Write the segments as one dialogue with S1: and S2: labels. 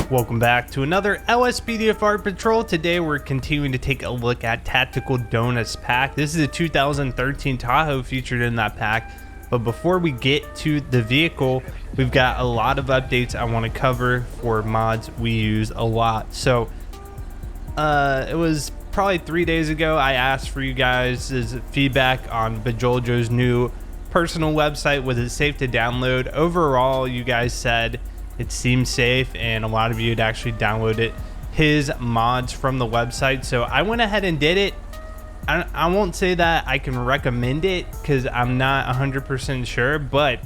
S1: Welcome back to another LSPDFR patrol. Today we're continuing to take a look at Tactical Donuts pack. This is a 2013 Tahoe featured in that pack. But before we get to the vehicle, we've got a lot of updates I want to cover for mods we use a lot. So it was probably 3 days ago I asked for you guys' feedback on Bajoljo's new personal website. Was it safe to download? Overall, you guys said it seemed safe, and a lot of you had actually downloaded his mods from the website. So I went ahead and did it. I won't say that I can recommend it because I'm not 100% sure, but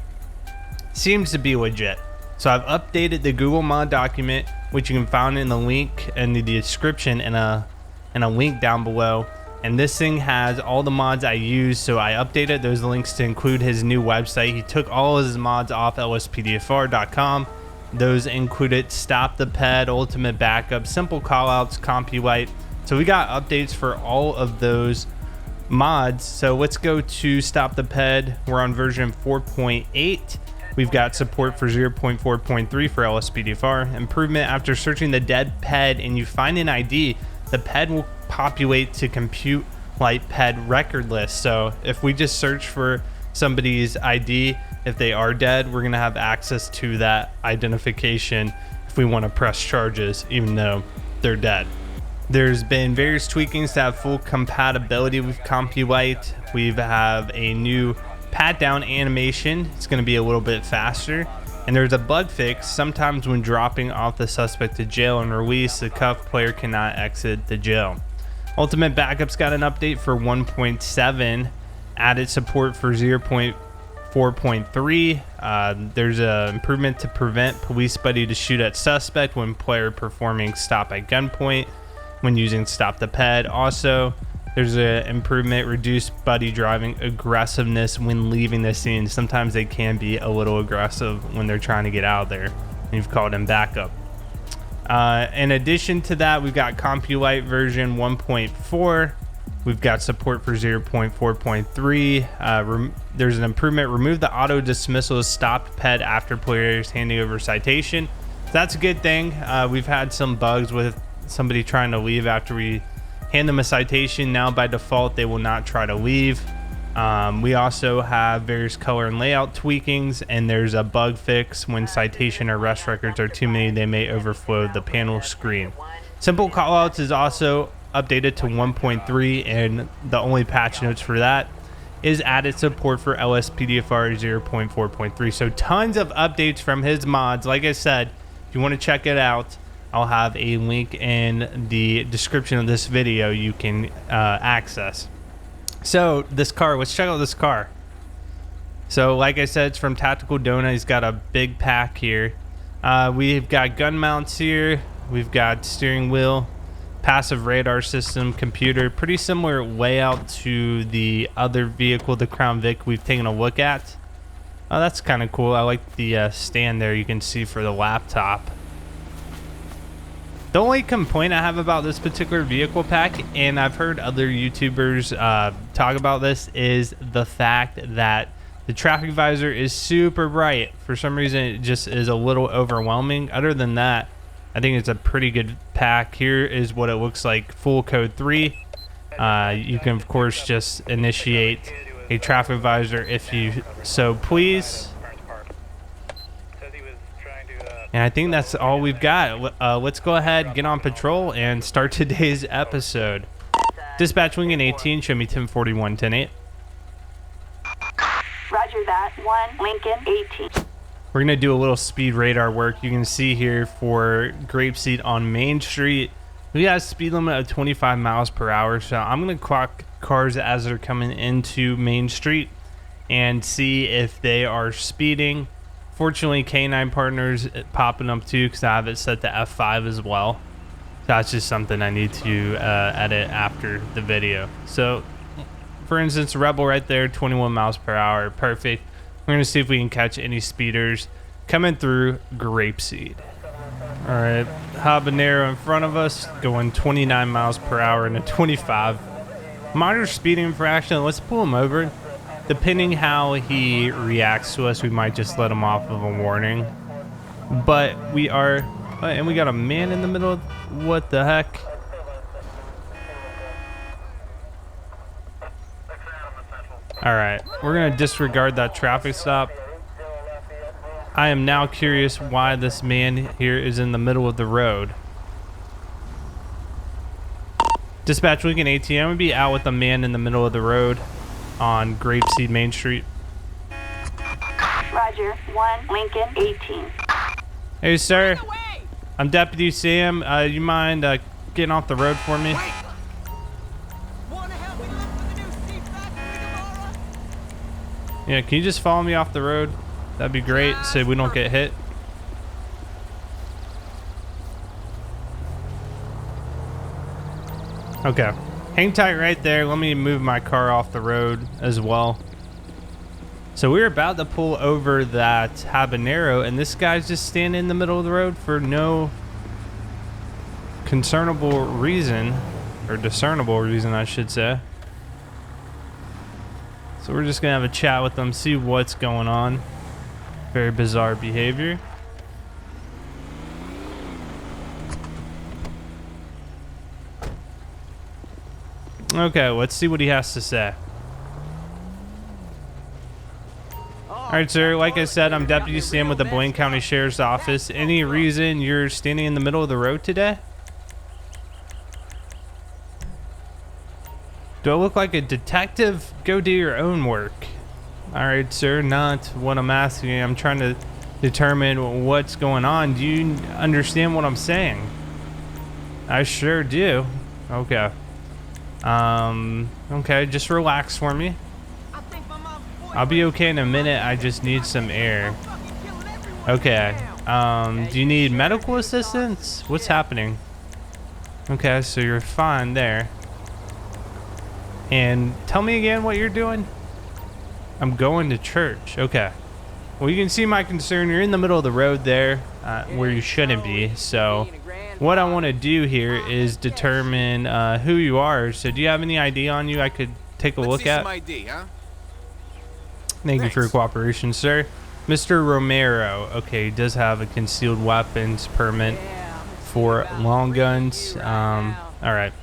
S1: seems to be legit. So I've updated the Google mod document, which you can find in the link in the description and a link down below. And this thing has all the mods I use, so I updated those links to include his new website. He took all of his mods off LSPDFR.com. Those included Stop the Ped, Ultimate Backup, Simple Callouts, CompuLite. So we got updates for all of those mods. So let's go to Stop the Ped. We're on version 4.8. We've got support for 0.4.3 for LSPDFR. Improvement: after searching the dead ped and you find an ID, the ped will populate to CompuLite ped record list. So if we just search for somebody's ID, if they are dead, we're gonna have access to that identification if we want to press charges even though they're dead. There's been various tweakings to have full compatibility with CompuLite. We have a new pat down animation. It's going to be a little bit faster, and there's a bug fix. Sometimes when dropping off the suspect to jail and release, the cuffed player cannot exit the jail. Ultimate Backup's got an update for 1.7, added support for 0.4.3. There's an improvement to prevent police buddy to shoot at suspect when player performing stop at gunpoint when using Stop the Ped. Also, there's an improvement: reduced buddy driving aggressiveness when leaving the scene. Sometimes they can be a little aggressive when they're trying to get out of there, and you've called in backup. In addition to that, we've got CompuLite version 1.4. We've got support for 0.4.3. There's an improvement: remove the auto dismissal of stopped ped after players handing over citation. So that's a good thing. We've had some bugs with somebody trying to leave after we hand them a citation. Now by default they will not try to leave. We also have various color and layout tweakings, and there's a bug fix: when citation or arrest records are too many, they may overflow the panel screen. Simple callouts is also updated to 1.3, and the only patch notes for that is added support for LSPDFR 0.4.3. so tons of updates from his mods. Like I said, if you want to check it out, I'll have a link in the description of this video you can access. So this car, let's check out this car. So like I said, it's from Tactical Donut. He's got a big pack here. We've got gun mounts here. We've got steering wheel, passive radar system, computer. Pretty similar layout to the other vehicle, the Crown Vic we've taken a look at. Oh, that's kind of cool. I like the stand there you can see for the laptop. The only complaint I have about this particular vehicle pack, and I've heard other YouTubers talk about this, is the fact that the traffic visor is super bright. For some reason, it just is a little overwhelming. Other than that, I think it's a pretty good pack. Here is what it looks like full code 3. You can, of course, just initiate a traffic visor if you so please. And I think that's all we've got. Let's go ahead, get on patrol, and start today's episode. Dispatch Wing in 18, show me 1041, 108.
S2: Roger that. 1 Lincoln 18.
S1: We're going to do a little speed radar work. You can see here for Grapeseed on Main Street, we got a speed limit of 25 miles per hour. So I'm going to clock cars as they're coming into Main Street and see if they are speeding. Fortunately, K9 partners popping up too, because I have it set to F5 as well. So that's just something I need to edit after the video. So for instance, Rebel right there, 21 miles per hour, perfect. We're gonna see if we can catch any speeders coming through Grapeseed. All right, Habanero in front of us, going 29 miles per hour and a 25. Minor speeding infraction. Let's pull him over. Depending how he reacts to us, we might just let him off of a warning. But we are And we got a man in the middle. What the heck? All right, we're gonna disregard that traffic stop. I am now curious why this man here is in the middle of the road. Dispatch Lincoln ATM would be out with a man in the middle of the road on Grapeseed Main Street.
S2: Roger. 1 Lincoln 18.
S1: Hey, sir. I'm Deputy Sam. You mind getting off the road for me? Yeah, can you just follow me off the road? That'd be great so we don't get hit. Okay. Hang tight right there. Let me move my car off the road as well. So we're about to pull over that habanero, and this guy's just standing in the middle of the road for no concernable reason, or discernible reason, I should say. So we're just gonna have a chat with them, see what's going on. Very bizarre behavior. Okay, let's see what he has to say. All right, sir, like I said, I'm Deputy Sam with the Blaine County Sheriff's Office. Any reason you're standing in the middle of the road today? Do I look like a detective? Go do your own work. All right, sir, not what I'm asking. I'm trying to determine what's going on. Do you understand what I'm saying? I sure do. Okay. Okay, just relax for me. I'll be okay in a minute. I just need some air. Okay. Do you need medical assistance? What's happening? Okay, so you're fine there. And tell me again what you're doing. I'm going to church. Okay. Well, you can see my concern. You're in the middle of the road there, where you shouldn't be. So what I want to do here is determine who you are. So do you have any ID on you I could take a look at?
S3: ID, huh?
S1: Thank you for your cooperation, sir. Mr. Romero. Okay, he does have a concealed weapons permit for long guns. All right.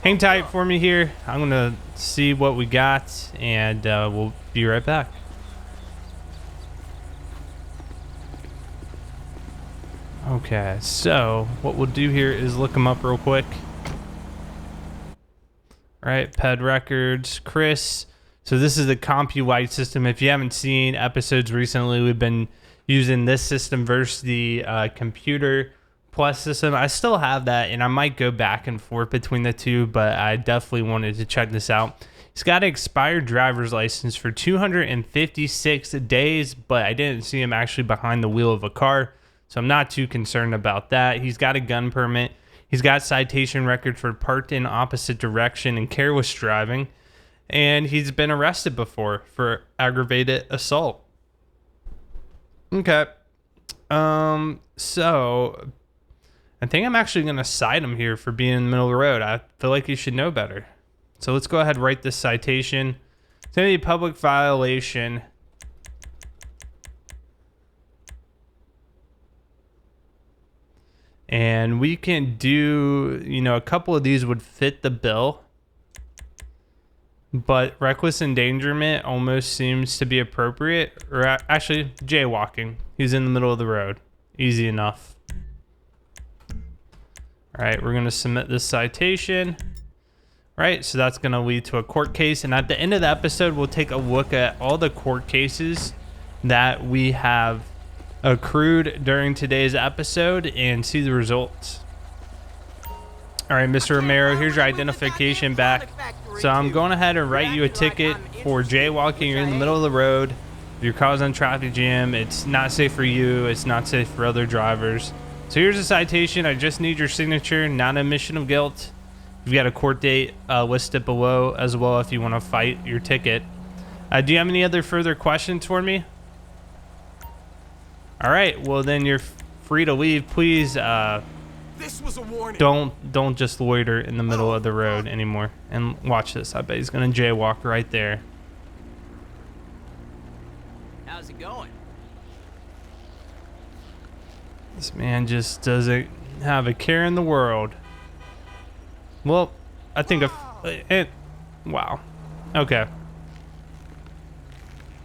S1: Hang tight for me here. I'm going to see what we got, and we'll be right back. Okay, so what we'll do here is look them up real quick. All right, PED records, Chris. So this is the CompuLite system. If you haven't seen episodes recently, we've been using this system versus the Computer Plus system. I still have that, and I might go back and forth between the two, but I definitely wanted to check this out. He's got an expired driver's license for 256 days, but I didn't see him actually behind the wheel of a car, so I'm not too concerned about that. He's got a gun permit. He's got citation record for parked in opposite direction and careless driving. And he's been arrested before for aggravated assault. Okay. So I think I'm actually going to cite him here for being in the middle of the road. I feel like he should know better. So let's go ahead and write this citation. It's going to be a public violation. And we can do, a couple of these would fit the bill. But reckless endangerment almost seems to be appropriate. Or actually, jaywalking. He's in the middle of the road. Easy enough. All right, we're going to submit this citation. All right, so that's going to lead to a court case. And at the end of the episode, we'll take a look at all the court cases that we have accrued during today's episode and see the results. All right, Mr. Romero, here's your identification back. So I'm going ahead and write you a ticket for jaywalking. You're in the middle of the road. You're causing a traffic jam. It's not safe for you. It's not safe for other drivers. So here's a citation. I just need your signature, not an admission of guilt. You've got a court date listed below as well if you want to fight your ticket. Do you have any other further questions for me? All right, well then you're free to leave. Please
S3: This was a warning.
S1: don't just loiter in the middle of the road anymore. And watch this. I bet he's gonna jaywalk right there.
S4: How's it going?
S1: This man just doesn't have a care in the world. Well, I think wow. Okay.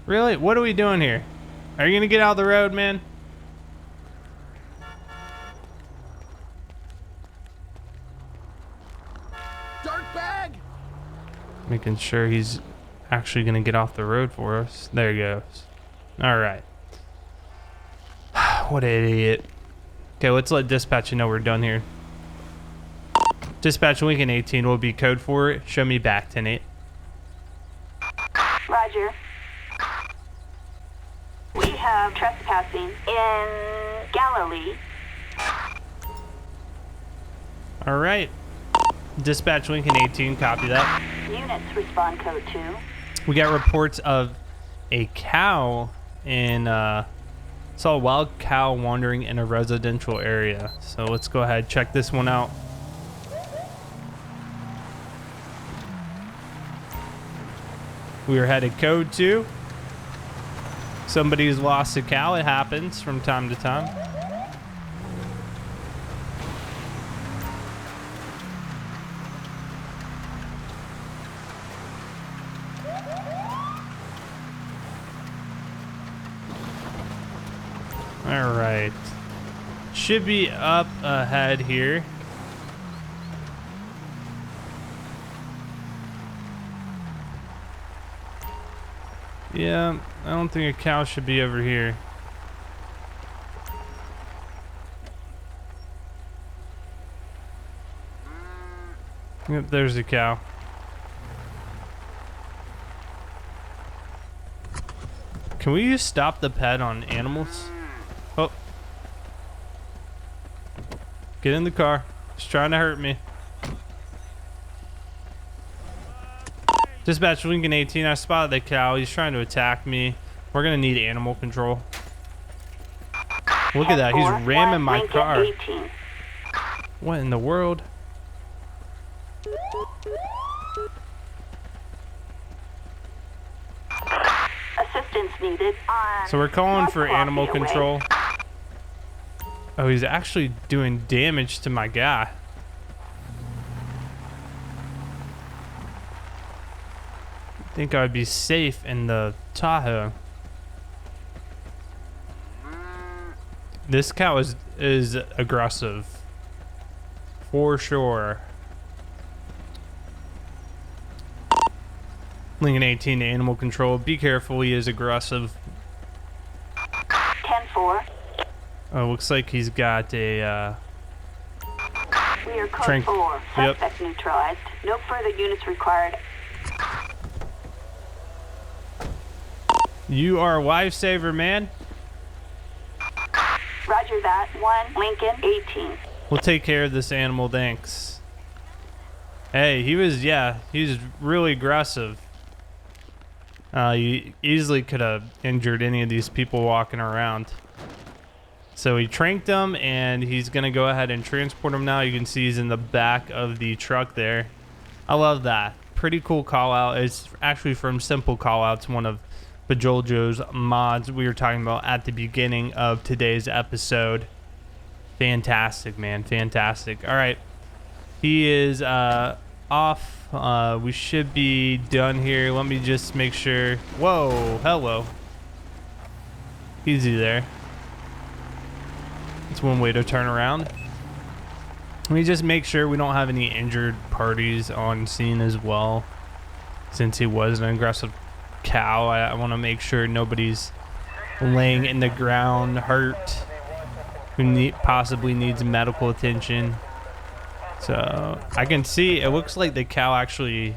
S1: Really? What are we doing here? Are you gonna get out of the road, man?
S3: Dark bag!
S1: Making sure he's actually gonna get off the road for us. There he goes. All right. What an idiot. Okay, let's let dispatch know we're done here. Dispatch Lincoln 18 will be code for it. Show me back 10-8.
S2: Roger. We have trespassing in Galilee.
S1: All right. Dispatch Lincoln 18, copy that.
S2: Units respond code 2.
S1: We got reports of a cow in, saw a wild cow wandering in a residential area. So let's go ahead, check this one out. We are headed code 2. Somebody's lost a cow. It happens from time to time. All right. Should be up ahead here. Yeah, I don't think a cow should be over here. Yep, there's a cow. Can we use stop the pet on animals? Oh. Get in the car. He's trying to hurt me. Dispatch Lincoln 18, I spotted the cow. He's trying to attack me. We're gonna need animal control. Look at that, he's ramming my car.
S2: 18.
S1: What in the world?
S2: Assistance needed on.
S1: So we're calling for
S2: North
S1: animal
S2: Lafayette Way.
S1: control. Oh, he's actually doing damage to my guy. I think I'd be safe in the Tahoe. This cow is aggressive. For sure. Lincoln 18 to animal control. Be careful, he is aggressive.
S2: 10-4.
S1: Oh, looks like he's got a
S2: We are code 4.
S1: Yep.
S2: Suspect neutralized. No further units required.
S1: You are a lifesaver, man.
S2: Roger that. 1 Lincoln 18.
S1: We'll take care of this animal, thanks. Hey, he was really aggressive. You easily could have injured any of these people walking around. So he tranked them, and he's gonna go ahead and transport him now. You can see he's in the back of the truck there. I love that. Pretty cool call out. It's actually from Simple Callouts, one of Bajoljo's mods we were talking about at the beginning of today's episode. Fantastic, man, fantastic. All right, he is off. We should be done here. Let me just make sure. Whoa, hello. Easy there. That's one way to turn around. Let me just make sure we don't have any injured parties on scene as well. Since he was an aggressive cow, I want to make sure nobody's laying in the ground hurt who possibly needs medical attention. So I can see it looks like the cow actually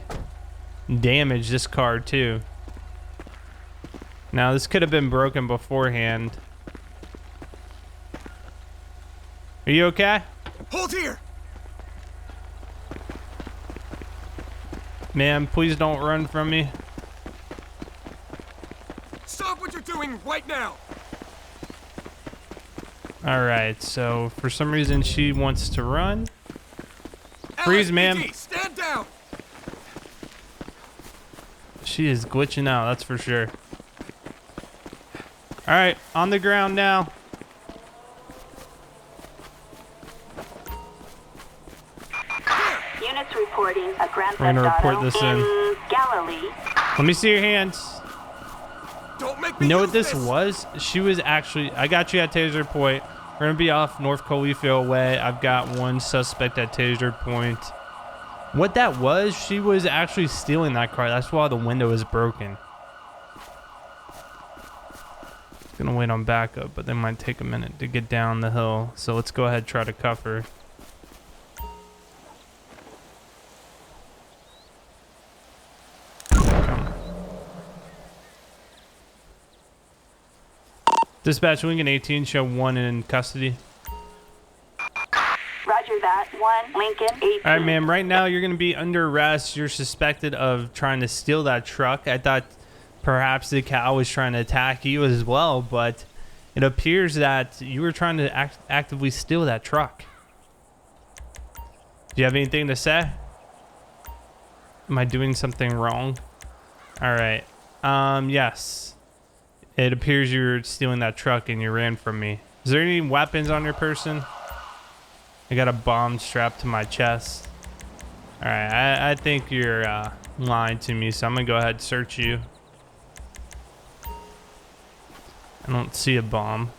S1: damaged this car too. Now this could have been broken beforehand. Are you okay?
S3: Hold here!
S1: Ma'am, please don't run from me.
S3: Stop what you're doing right now!
S1: Alright, so for some reason she wants to run. Freeze, ma'am.
S3: LSPD, stand down!
S1: She is glitching out, that's for sure. Alright, on the ground now.
S2: reporting a Grand
S1: We're gonna
S2: Theft
S1: report
S2: Auto
S1: this
S2: in Galilee.
S1: Let me see your hands.
S3: Don't make me
S1: You know
S3: use
S1: what this was? She was actually, I got you at Taser Point. We're gonna be off North Khalifa way. I've got one suspect at Taser Point. What that was, she was actually stealing that car. That's why the window is broken. Gonna wait on backup, but they might take a minute to get down the hill. So let's go ahead and try to cuff her. Dispatch, Lincoln 18, show 1 in custody.
S2: Roger that. 1, Lincoln 18.
S1: All right, ma'am. Right now, you're going to be under arrest. You're suspected of trying to steal that truck. I thought perhaps the cow was trying to attack you as well, but it appears that you were trying to actively steal that truck. Do you have anything to say? Am I doing something wrong? All right. Yes. It appears you were stealing that truck and you ran from me. Is there any weapons on your person? I got a bomb strapped to my chest. All right, I think you're lying to me, so I'm gonna go ahead and search you. I don't see a bomb.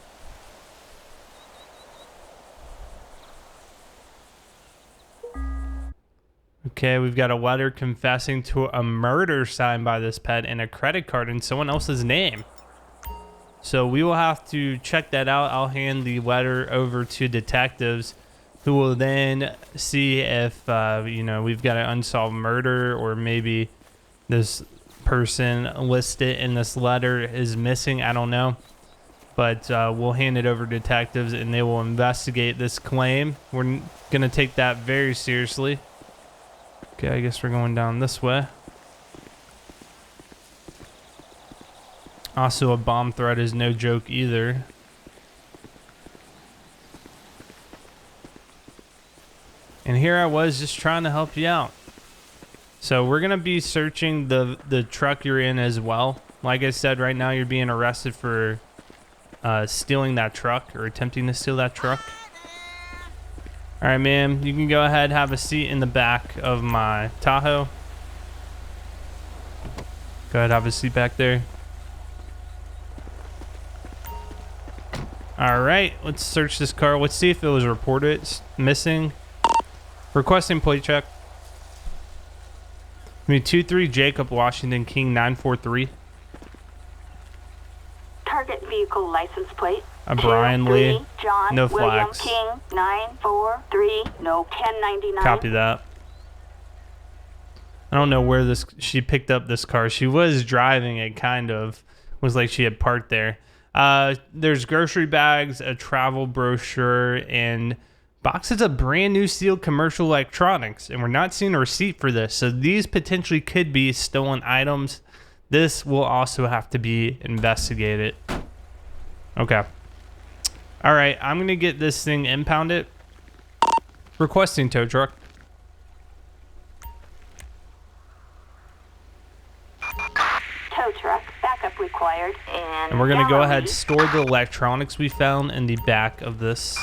S1: Okay, we've got a letter confessing to a murder signed by this pet and a credit card in someone else's name. So we will have to check that out. I'll hand the letter over to detectives who will then see if, you know, we've got an unsolved murder or maybe this person listed in this letter is missing. I don't know. But we'll hand it over to detectives and they will investigate this claim. We're going to take that very seriously. Okay, I guess we're going down this way. Also, a bomb threat is no joke either. And here I was just trying to help you out. So we're going to be searching the truck you're in as well. Like I said, right now you're being arrested for stealing that truck or attempting to steal that truck. All right, ma'am, you can go ahead and have a seat in the back of my Tahoe. Go ahead, have a seat back there. All right, let's search this car. Let's see if it was reported missing. Requesting plate check. 23 Jacob Washington King 943.
S2: Target vehicle license plate.
S1: Brian Lee.
S2: John
S1: No
S2: William
S1: flags.
S2: King 943. No 1099.
S1: Copy that. I don't know where she picked up this car. She was driving it, kind of. Was like she had parked there. There's grocery bags, a travel brochure, and boxes of brand new sealed commercial electronics. And we're not seeing a receipt for this. So these potentially could be stolen items. This will also have to be investigated. Okay. All right, I'm going to get this thing impounded. Requesting tow truck.
S2: Tow truck. Backup required.
S1: And we're going to go ahead and store the electronics we found in the back of this.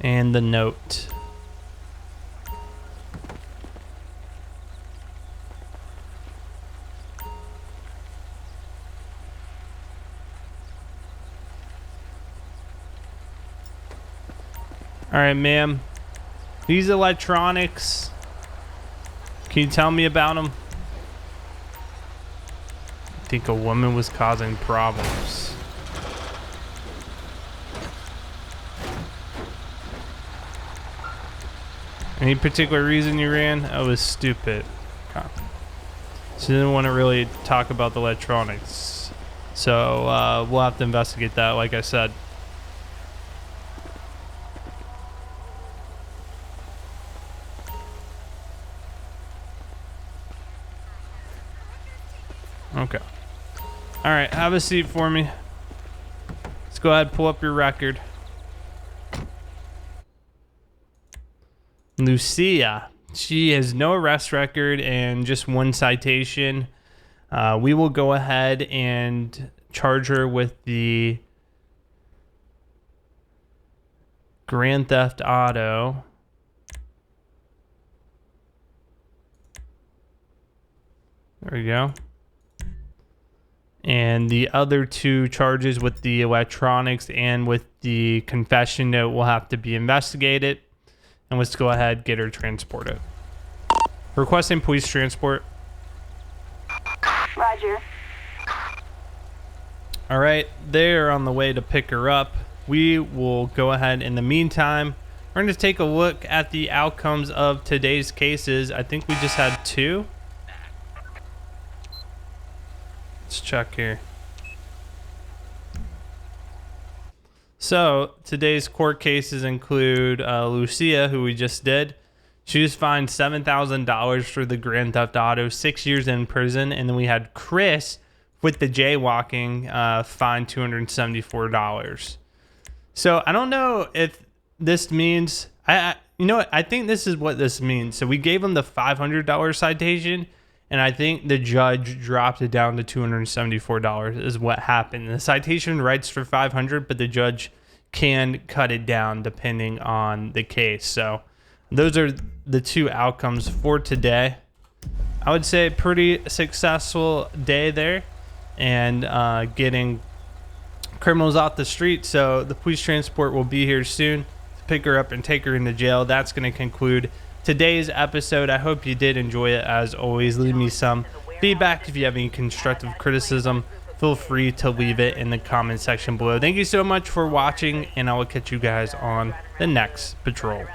S1: And the note. All right, ma'am. These electronics, can you tell me about them? I think a woman was causing problems. Any particular reason you ran? I was stupid. Okay. She didn't want to really talk about the electronics. So we'll have to investigate that, like I said. Okay. All right, have a seat for me. Let's go ahead and pull up your record. Lucia. She has no arrest record and just one citation. We will go ahead and charge her with the Grand Theft Auto. There we go. And the other 2 charges with the electronics and with the confession note will have to be investigated. And let's go ahead and get her transported. Requesting police transport.
S2: Roger.
S1: All right, they're on the way to pick her up. We will go ahead. In the meantime, we're going to take a look at the outcomes of today's cases. I think we just had 2. Let's check here. So today's court cases include Lucia, who we just did. She was fined $7,000 for the Grand Theft Auto, 6 years in prison. And then we had Chris with the jaywalking, fined $274. So I don't know if this means, you know what? I think this is what this means. So we gave him the $500 citation, and I think the judge dropped it down to $274 is what happened. The citation writes for $500, but the judge can cut it down depending on the case. So those are the 2 outcomes for today. I would say pretty successful day there, and getting criminals off the street. So the police transport will be here soon to pick her up and take her into jail. That's going to conclude today's episode. I hope you did enjoy it. As always, leave me some feedback. If you have any constructive criticism, feel free to leave it in the comment section below. Thank you so much for watching, and I will catch you guys on the next patrol.